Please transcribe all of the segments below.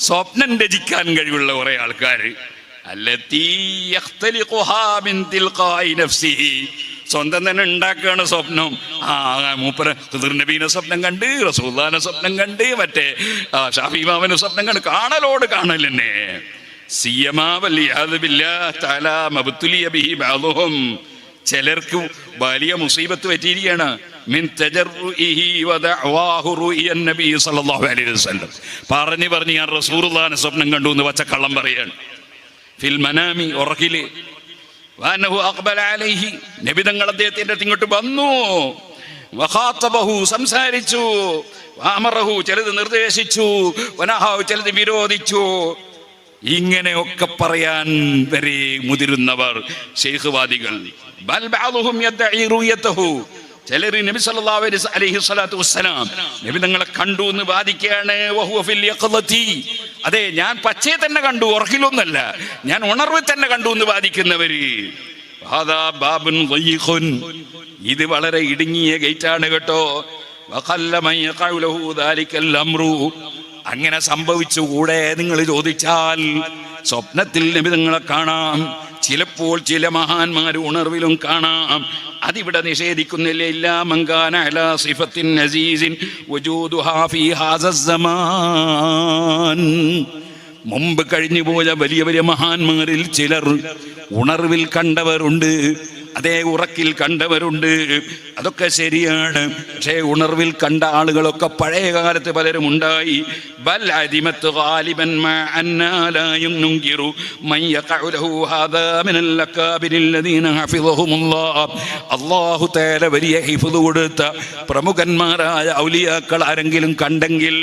സ്വപ്നം രചിക്കാൻ കഴിവുള്ള കുറെ ആൾക്കാർ സ്വന്തം തന്നെ ഉണ്ടാക്കുകയാണ് സ്വപ്നം. മൂപ്പര് ഖിദ്ർ നബീനെ സ്വപ്നം കണ്ട്, റസൂലുള്ളാഹിനെ സ്വപ്നം കണ്ട്, മറ്റേ ഷാഫി ഇമാമിനെ സ്വപ്നം കണ്ട്, കാണലോട് കാണൽ തന്നെ. ചിലർക്ക് വലിയ മുസീബത്ത് പറ്റിയിരിക്കുകയാണ്. പറഞ്ഞ് ഞാൻ റസൂലുള്ളാഹിനെ സ്വപ്നം കണ്ടു എന്ന് പച്ചക്കള്ളം പറയാണ്. ഫിൽ മനാമി, ഉറക്കില്. നബി തങ്ങൾ അദ്ദേഹത്തിന്റെ അടുത്ത് ഇങ്ങോട്ട് വന്നു. വഖാതബഹു, സംസാരിച്ചു. വഅമറഹു, ചിലത് നിർദ്ദേശിച്ചു. വനഹു, ചിലത് വിരോധിച്ചു. ഇങ്ങനെയൊക്കെ പറയാൻ വരെ മുതിരുന്നവർ ശൈഖ്വാദികൾ. ബൽ ബഅദുഹും യദ്ഈ റുയതഹു, ചിലർ നബി സല്ലല്ലാഹു അലൈഹി സ്വലാത്തു വസ്സലാം നബി തങ്ങളെ കണ്ടു എന്ന് വാദിക്കുകയാണ്. വഹുവ ഫിൽ യഖ്ളതി, അതെ ഞാൻ പച്ചയെ തന്നെ കണ്ടു, ഉറക്കിലൊന്നല്ല, ഞാൻ ഉണർവിൽ തന്നെ കണ്ടു എന്ന് വാദിക്കുന്നവര്. ഹാദാ ബാബുൻ ളയീഖുൻ, ഇത് വളരെ ഇടുങ്ങിയ ഗേറ്റാണ് കേട്ടോ. വഖല്ല മൻ യഖഉ ലഹു ദാലികൽ അംറു, അങ്ങനെ സംഭവിച്ചുകൂടെ നിങ്ങൾ ചോദിച്ചാൽ? സ്വപ്നത്തിൽ നബി തങ്ങളെ കാണാം, ചിലപ്പോൾ ചില മഹാന്മാർ ഉണർവിലും കാണാം. അതിവിടെ നിഷേധിക്കുന്നില്ല. ഇല്ലാ മൻകാന അലാ സിഫത്തിൻ അസീസിൻ വജൂദുഹാ ഫീ ഹാസ സമാൻ, മുമ്പ് കഴിഞ്ഞു പോയ വലിയ വലിയ മഹാന്മാരിൽ ചിലർ ഉണർവിൽ കണ്ടവരുണ്ട്, അതേ ഉറക്കിൽ കണ്ടവരുണ്ട്. അതൊക്കെ ശരിയാണ്. പക്ഷേ ഉണർവിൽ കണ്ട ആളുകളൊക്കെ പഴയ കാലത്ത് പലരും ഉണ്ടായി. ബൽ അദിമത്ത് ഗാലിബൻ മാ അന്നാ ലാ യുൻകിറു മൻ യഖഉ ലഹു ഹാദാ മിനൽ അകാബിരിൽ ലദീന ഹഫിളഹുമുല്ലാഹ്. അല്ലാഹു തആല വലിയ ഹിഫ്ദ് കൊടുത്ത പ്രമുഖന്മാരായ ഔലിയാക്കൾ ആരെങ്കിലും കണ്ടെങ്കിൽ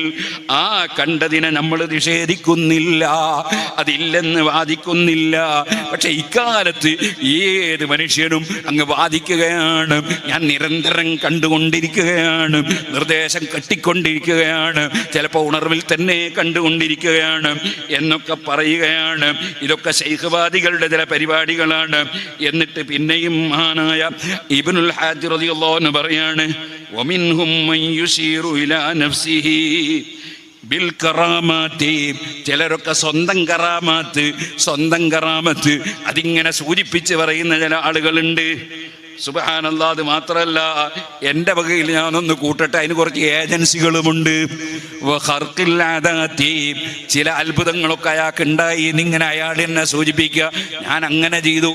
ആ കണ്ടതിനെ നമ്മൾ നിഷേധിക്കുന്നില്ല, അതില്ലെന്ന് വാദിക്കുന്നില്ല. പക്ഷെ ഇക്കാലത്ത് ഏത് മനുഷ്യനും അങ്ങ് വാദിക്കുകയാണ്. ഞാൻ നിരന്തരം കണ്ടുകൊണ്ടിരിക്കുകയാണ്, നിർദ്ദേശം കെട്ടിക്കൊണ്ടിരിക്കുകയാണ്, ചിലപ്പോൾ ഉണർവിൽ തന്നെ കണ്ടുകൊണ്ടിരിക്കുകയാണ് എന്നൊക്കെ പറയുകയാണ്. ഇതൊക്കെ ശൈഖ്വാദികളുടെ ചില പരിപാടികളാണ്. എന്നിട്ട് പിന്നെയും മഹാനായ ഇബ്നുൽ ഹാജ് റളിയല്ലാഹു അൻഹു പറയാണ്, വമിൻഹും മൻ യുശീറു ഇലാ നഫ്സിഹി ബിൽ കറാമാത്തി, ചിലരൊക്കെ സ്വന്തം കറാമത്ത് അതിങ്ങനെ സൂചിപ്പിച്ച് പറയുന്ന ചില ആളുകളുണ്ട്. സുബ്ഹാനല്ലാഹ്. അത് മാത്രമല്ല, എൻ്റെ വകയിൽ ഞാനൊന്ന് കൂട്ടട്ടെ, അതിന് കുറച്ച് ഏജൻസികളുമുണ്ട്. ചില അത്ഭുതങ്ങളൊക്കെ അയാൾക്ക് ഉണ്ടായി എന്നിങ്ങനെ അയാൾ എന്നെ സൂചിപ്പിക്കുക, ഞാൻ അങ്ങനെ ചെയ്തു.